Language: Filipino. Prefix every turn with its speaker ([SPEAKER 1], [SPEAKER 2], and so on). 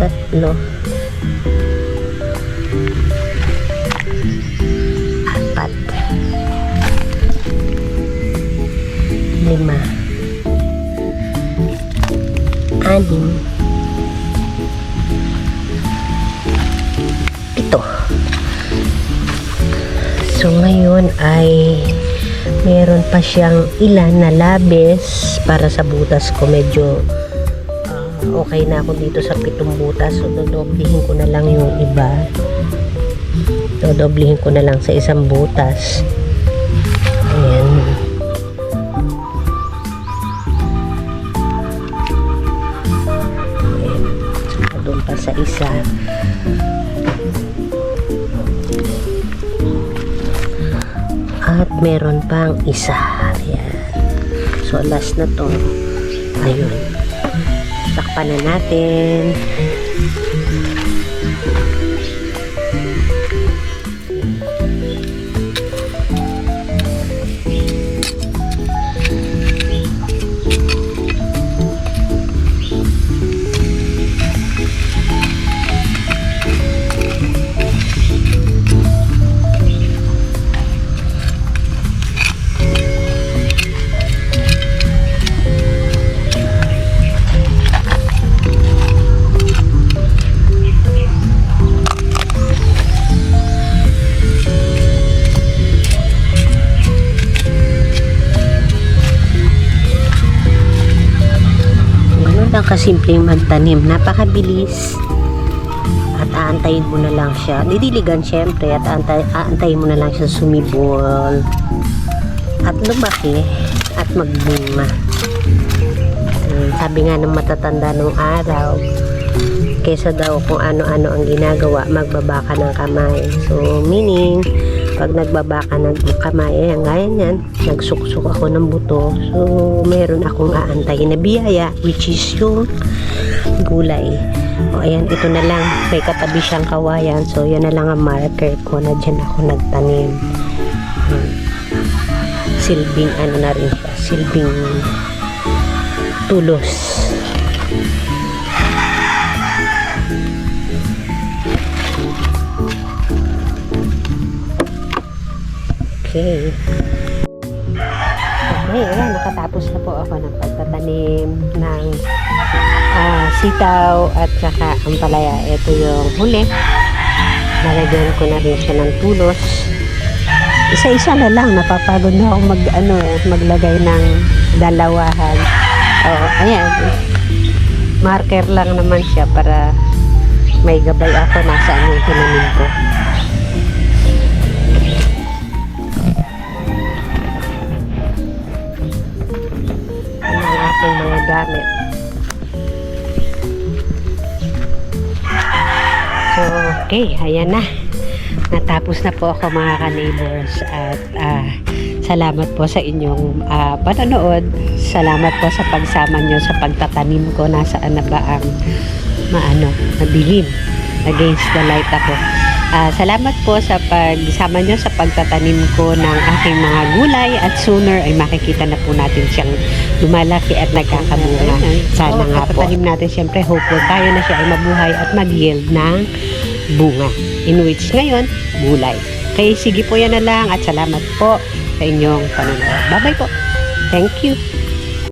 [SPEAKER 1] tatlo, apat, lima, anim, pito. So ngayon ay Meron pa siyang ilan na labis para sa butas ko. Medyo okay na ako dito sa 7 butas. So, dodoblihin ko na lang yung iba. Dodoblihin ko na lang sa 1 butas. Ayan. So, doon pa sa isa. At meron pang isa. Ayan. So, last na to. Ayun. Takpan na natin. Kasimpleng magtanim, napakabilis at aantayin mo na lang siya, didiligan syempre, at aantayin mo na lang siya sumibol at lumaki at magbunga. Sabi nga ng matatanda nung araw, kesa daw kung ano-ano ang ginagawa, magbaba ka ng kamay. So meaning, pag nagbaba ka ng kamay, ayan, gaya niyan, nagsuksok ako ng buto. So, meron akong aantayin na biyaya, which is yung gulay. O, ayan, ito na lang. May katabi siyang kawayan. So, yan na lang ang marker ko na dyan ako nagtanim. Silbing, ano na rin siya, silbing tulos. Okay. Okay, ayan, nakatapos na po ako ng pagtatanim ng sitaw at saka ampalaya. Ito yung huli. Nalagyan ko na rin siya ng tulos. Isa-isa na lang. Napapagod na ako maglagay ng dalawahan. Ayan. Marker lang naman siya para may gabay ako nasaan yung tinanim ko. Ang mga gamit. So, okay, ayan na. Natapos na po ako mga ka-neighbors at salamat po sa inyong panonood. Salamat po sa pagsama nyo sa pagtatanim ko. Nasaan na ba ang madilim? Against the light ako. Salamat po sa pagsama nyo sa pagtatanim ko ng aking mga gulay at sooner ay makikita na po natin siyang lumalaki at nagkakabunga. Sana nga po. Pagtatanim natin siyempre hopeful tayo na siya ay mabuhay at mag-yield ng bunga. In which ngayon, gulay. Kaya sige po yan na lang at salamat po sa inyong panonood. Bye-bye po. Thank you.